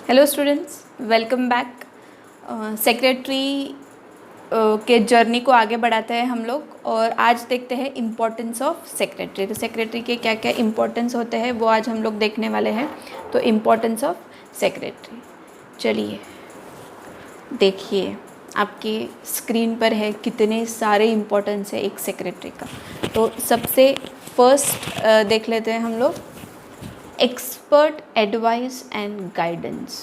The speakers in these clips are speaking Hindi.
Hello students, welcome back. Secretary के जर्नी को आगे बढ़ाते हैं हम लोग और आज देखते हैं इम्पोर्टेंस ऑफ सेक्रेटरी। तो सेक्रेटरी के क्या क्या इम्पोर्टेंस होते हैं वो आज हम लोग देखने वाले हैं। तो इम्पोर्टेंस ऑफ सेक्रेटरी, चलिए देखिए आपके स्क्रीन पर है कितने सारे इम्पोर्टेंस है एक सेक्रेटरी का। तो सबसे फर्स्ट देख लेते हैं हम लोग, expert advice and guidance.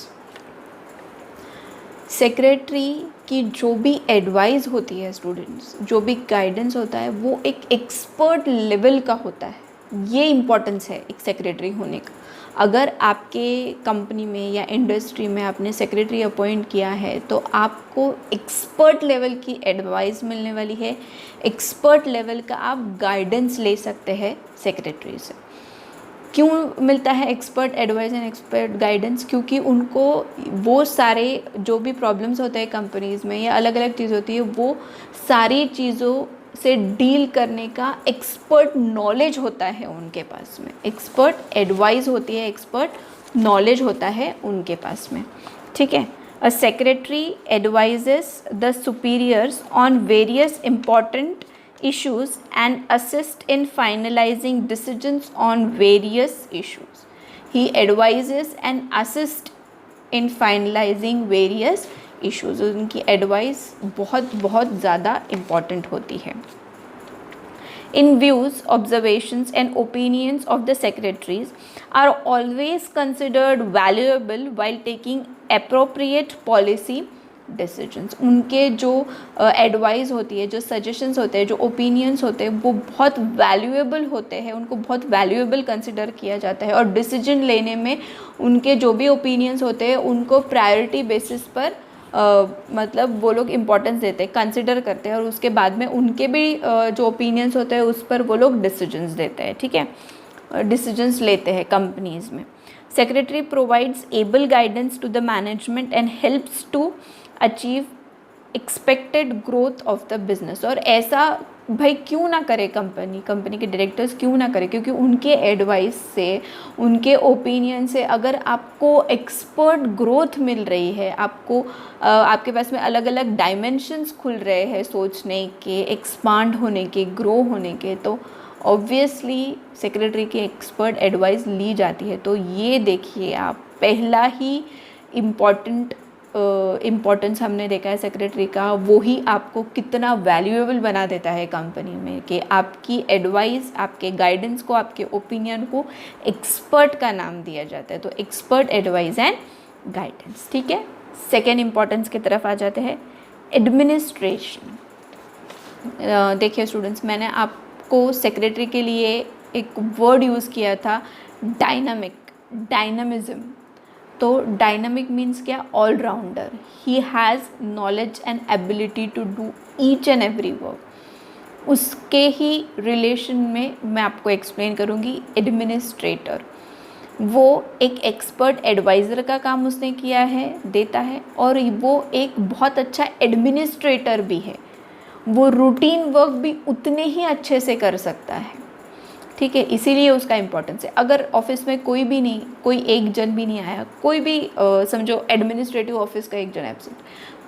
Secretary की जो भी एडवाइस होती है स्टूडेंट्स, जो भी गाइडेंस होता है वो एक एक्सपर्ट लेवल का होता है। ये इम्पोर्टेंस है एक सेक्रेटरी होने का। अगर आपके कंपनी में या इंडस्ट्री में आपने सेक्रेटरी अपॉइंट किया है तो आपको एक्सपर्ट लेवल की एडवाइस मिलने वाली है, एक्सपर्ट लेवल का आप गाइडेंस ले सकते हैं सेक्रेटरी से। क्यों मिलता है expert advice and expert guidance? क्योंकि उनको वो सारे जो भी प्रॉब्लम्स होते हैं कंपनीज़ में या अलग अलग चीज़ होती है, वो सारी चीज़ों से डील करने का एक्सपर्ट नॉलेज होता है उनके पास में। एक्सपर्ट एडवाइस होती है, एक्सपर्ट नॉलेज होता है उनके पास में, ठीक है। A secretary advises the superiors on various important issues and assist in finalizing decisions on various issues. He advises and assists in finalizing various issues. उनकी एडवाइस बहुत बहुत ज़्यादा इम्पॉर्टेंट होती है। In views, observations and opinions of the secretaries are always considered valuable while taking appropriate policy decisions. उनके जो एडवाइस होती है, जो सजेशंस होते हैं, जो ओपिनियंस होते हैं, वो बहुत वैल्यूएबल होते हैं, उनको बहुत वैल्यूएबल कंसिडर किया जाता है। और डिसीजन लेने में उनके जो भी ओपिनियंस होते हैं उनको प्रायोरिटी बेसिस पर मतलब वो लोग इम्पोर्टेंस देते हैं, कंसिडर करते हैं और उसके बाद में उनके भी जो ओपिनियंस होते हैं उस पर वो लोग डिसीजंस देते हैं, ठीक है, डिसीजंस लेते हैं कंपनीज़ में। Secretary provides able guidance to the management and helps to achieve expected growth of the business. और ऐसा भाई क्यों ना करे कंपनी के डायरेक्टर्स क्यों ना करे, क्योंकि उनके एडवाइस से, उनके ओपिनियन से अगर आपको एक्सपर्ट ग्रोथ मिल रही है, आपको आपके पास में अलग अलग डायमेंशंस खुल रहे हैं सोचने के, एक्सपांड होने के, ग्रो होने के, तो ऑब्वियसली सेक्रेटरी की एक्सपर्ट एडवाइस ली जाती है। तो ये देखिए आप, पहला ही इम्पॉर्टेंस हमने देखा है सेक्रेटरी का, वो ही आपको कितना वैल्यूएबल बना देता है कंपनी में कि आपकी एडवाइस, आपके गाइडेंस को, आपके ओपिनियन को एक्सपर्ट का नाम दिया जाता है। तो एक्सपर्ट एडवाइस एंड गाइडेंस, ठीक है। सेकेंड इम्पॉर्टेंस की तरफ आ जाते हैं, एडमिनिस्ट्रेशन। देखिए स्टूडेंट्स, मैंने आपको सेक्रेटरी के लिए एक वर्ड यूज़ किया था, डायनामिज्म। तो डायनामिक मीन्स क्या? Allrounder. He has knowledge and ability to do each and every work. उसके ही रिलेशन में मैं आपको एक्सप्लेन करूँगी एडमिनिस्ट्रेटर। वो एक एक्सपर्ट एडवाइज़र का काम उसने किया है, देता है, और वो एक बहुत अच्छा एडमिनिस्ट्रेटर भी है। वो रूटीन वर्क भी उतने ही अच्छे से कर सकता है, ठीक है, इसीलिए उसका इम्पोर्टेंस है। अगर ऑफिस में कोई भी नहीं, कोई एक जन भी नहीं आया, कोई भी समझो एडमिनिस्ट्रेटिव ऑफिस का एक जन एब्सेंट,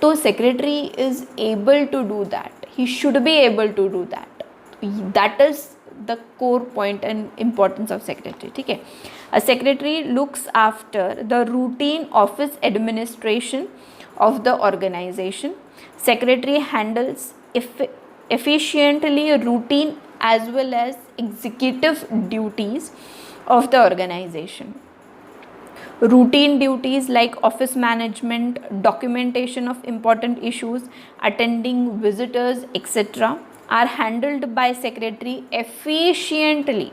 तो secretary is able to do that, he should be able to do that. That is the core point and importance of secretary, ठीक है। A secretary looks after the routine office administration of the organisation. Secretary handles efficiently routine as well as executive duties of the organization. Routine duties like office management, documentation of important issues, attending visitors, etc. are handled by secretary efficiently.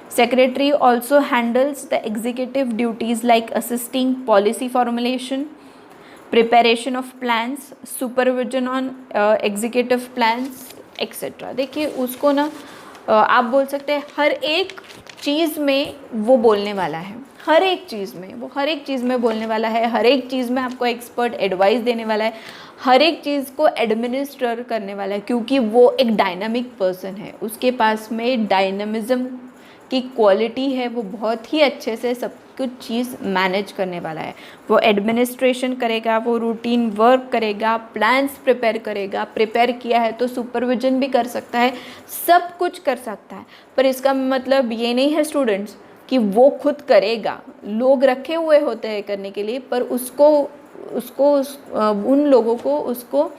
Secretary also handles the executive duties like assisting policy formulation, preparation of plans, supervision on executive plans, etcetera. देखिए उसको ना आप बोल सकते हैं हर एक चीज़ में वो बोलने वाला है, हर एक चीज़ में वो हर एक चीज़ में बोलने वाला है, हर एक चीज़ में आपको एक्सपर्ट एडवाइस देने वाला है, हर एक चीज़ को एडमिनिस्टर करने वाला है, क्योंकि वो एक डायनामिक पर्सन है। उसके पास में डायनामिज्म की क्वालिटी है, वो बहुत ही अच्छे से सब कुछ चीज़ मैनेज करने वाला है। वो एडमिनिस्ट्रेशन करेगा, वो रूटीन वर्क करेगा, प्लान्स प्रिपेयर करेगा, प्रिपेयर किया है तो सुपरविजन भी कर सकता है, सब कुछ कर सकता है। पर इसका मतलब ये नहीं है स्टूडेंट्स कि वो खुद करेगा, लोग रखे हुए होते हैं करने के लिए, पर उन लोगों को उसको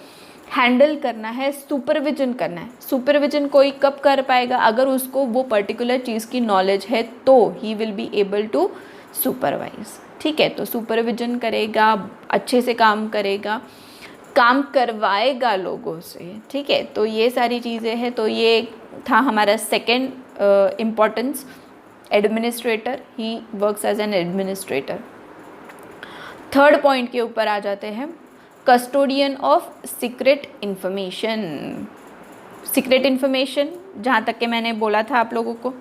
हैंडल करना है, सुपरविजन करना है। सुपरविजन कोई कब कर पाएगा? अगर उसको वो पर्टिकुलर चीज़ की नॉलेज है तो he will be able to supervise. ठीक है, तो सुपरविजन करेगा, अच्छे से काम करेगा, काम करवाएगा लोगों से। ठीक है, तो ये सारी चीज़ें हैं। तो ये था हमारा second importance, administrator, he works as an administrator. Third point के ऊपर आ जाते हैं, custodian of secret information. Secret information, जहाँ तक के मैंने बोला था आप लोगों को,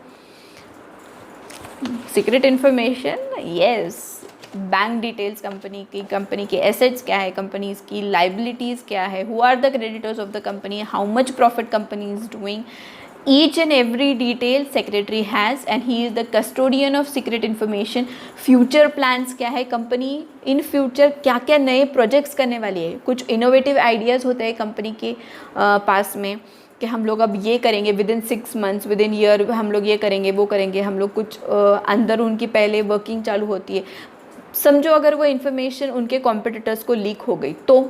secret information, yes, bank details company के एसेट्स क्या है, कंपनीज की लाइबिलिटीज़ क्या है, who are the creditors of the company, how much profit company is doing, each and every detail secretary has and he is the custodian of secret information। future plans क्या है, कंपनी इन फ्यूचर क्या क्या नए प्रोजेक्ट्स करने वाली है, कुछ इनोवेटिव आइडियाज़ होते हैं कंपनी के पास में कि हम लोग अब ये करेंगे, with in 6 months, with in year हम लोग ये करेंगे, वो करेंगे, हम लोग कुछ अंदर उनकी पहले वर्किंग चालू होती है। समझो अगर वो इन्फॉर्मेशन उनके कॉम्पिटिटर्स को लीक हो गई तो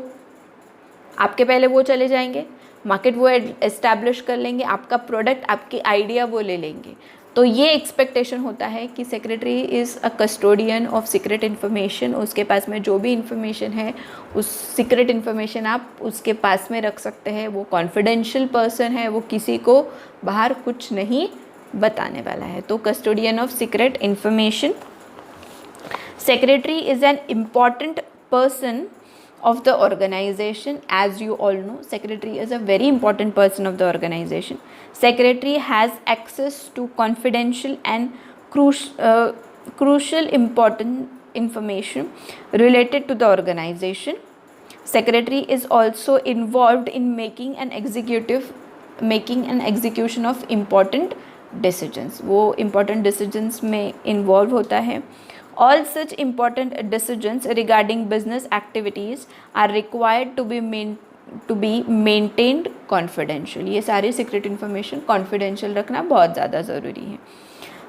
आपके पहले वो चले जाएंगे, मार्केट वो एस्टैब्लिश कर लेंगे, आपका प्रोडक्ट, आपकी आइडिया वो ले लेंगे। तो ये एक्सपेक्टेशन होता है कि secretary is a custodian of secret information. उसके पास में जो भी इन्फॉर्मेशन है, उस सीक्रेट इन्फॉर्मेशन आप उसके पास में रख सकते हैं। वो कॉन्फिडेंशियल पर्सन है, वो किसी को बाहर कुछ नहीं बताने वाला है। तो custodian of secret information. Secretary is an important person of the organization. As you all know, secretary is a very important person of the organization. Secretary has access to confidential and crucial important information related to the organization. Secretary is also involved in making an execution of important decisions. वो important decisions में involve होता है। All such important decisions regarding business activities are required to be maintained confidential। ये सारी secret information confidential रखना बहुत ज़्यादा ज़रूरी है।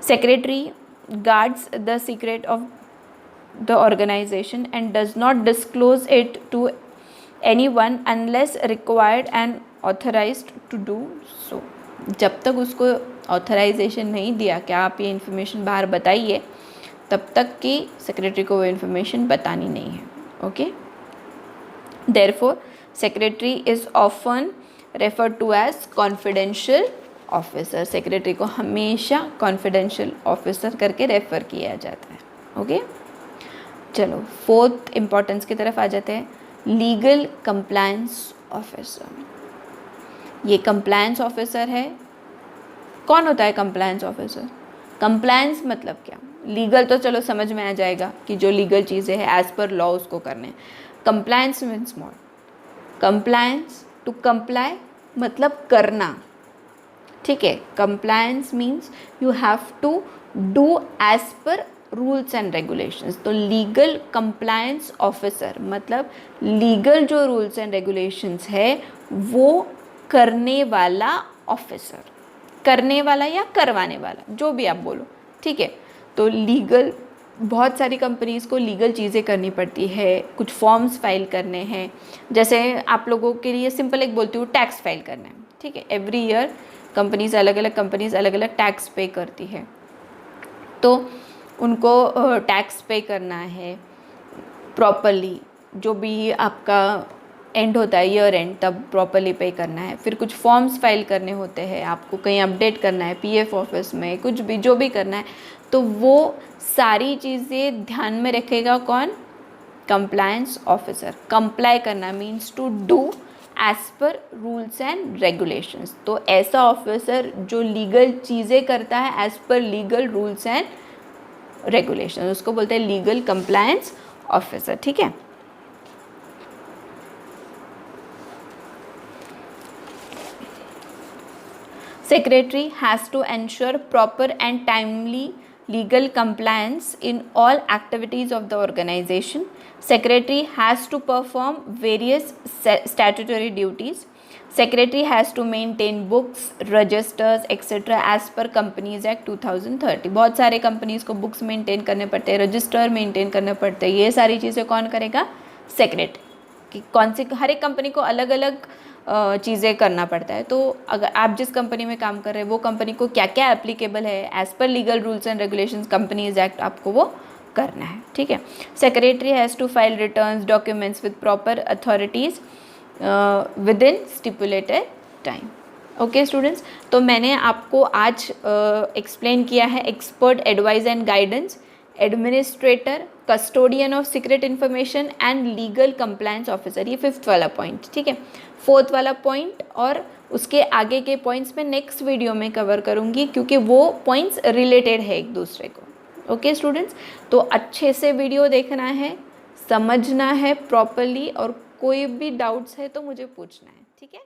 Secretary guards the secret of the organization and does not disclose it to anyone unless required and authorized to do so। जब तक उसको ऑथराइजेशन नहीं दिया कि आप ये इन्फॉर्मेशन बाहर बताइए, तब तक कि सेक्रेटरी को वो इन्फॉर्मेशन बतानी नहीं है। Okay, therefore secretary is often refer to as confidential officer. Secretary को हमेशा कॉन्फिडेंशियल ऑफिसर करके रेफ़र किया जाता है। ओके, चलो फोर्थ इम्पॉर्टेंस की तरफ आ जाते हैं, लीगल कंप्लायंस ऑफिसर। ये कंप्लायंस ऑफिसर है। कौन होता है कंप्लायंस ऑफिसर? कंप्लायंस मतलब क्या? लीगल तो चलो समझ में आ जाएगा कि जो लीगल चीज़ें हैं एज़ पर लॉ उसको करने। Compliance means what? Compliance, to comply मतलब करना। ठीक है, compliance means you have to do as per rules and regulations. तो लीगल कंप्लायंस ऑफिसर मतलब लीगल जो रूल्स एंड रेगुलेशंस है वो करने वाला ऑफिसर, करने वाला या करवाने वाला, जो भी आप बोलो। ठीक है, तो लीगल, बहुत सारी कंपनीज़ को लीगल चीज़ें करनी पड़ती है, कुछ फॉर्म्स फाइल करने हैं। जैसे आप लोगों के लिए सिंपल एक बोलती हूँ, टैक्स फाइल करना है। ठीक है, एवरी ईयर कंपनीज़ अलग अलग टैक्स पे करती है, तो उनको टैक्स पे करना है प्रॉपरली। जो भी आपका एंड होता है ईयर एंड, तब प्रॉपरली पे करना है। फिर कुछ फॉर्म्स फाइल करने होते हैं, आपको कहीं अपडेट करना है पीएफ ऑफिस में, कुछ भी जो भी करना है, तो वो सारी चीज़ें ध्यान में रखेगा कौन? Compliance officer. कंप्लाई करना means to do as per rules and regulations. तो ऐसा ऑफिसर जो लीगल चीज़ें करता है as per legal rules and regulation, उसको बोलते हैं लीगल कंप्लायंस ऑफिसर। ठीक है, Secretary has to ensure proper and timely legal compliance in all activities of the organization. Secretary has to perform various statutory duties. Secretary has to maintain books, registers, etc. as per Companies Act 2030. बहुत सारे कंपनीज को बुक्स मेंटेन करने पड़ते हैं, रजिस्टर मेंटेन करने पड़ते हैं, ये सारी चीज़ें कौन करेगा? सेक्रेटरी। कि कौन सी, हर एक कंपनी को अलग अलग चीज़ें करना पड़ता है। तो अगर आप जिस कंपनी में काम कर रहे हैं वो कंपनी को क्या क्या एप्लीकेबल है as per legal rules and regulations companies act, आपको वो करना है, ठीक है। Secretary has to file returns documents with proper authorities within stipulated time. Okay students, तो मैंने आपको आज एक्सप्लेन किया है expert advice and guidance, administrator, custodian of secret information and legal compliance officer. ये 5th वाला पॉइंट, ठीक है। 4th वाला पॉइंट और उसके आगे के पॉइंट्स मैं नेक्स्ट वीडियो में कवर करूँगी क्योंकि वो पॉइंट्स रिलेटेड है एक दूसरे को। ओके स्टूडेंट्स, तो अच्छे से वीडियो देखना है, समझना है प्रॉपरली, और कोई भी डाउट्स है तो मुझे पूछना है, ठीक है।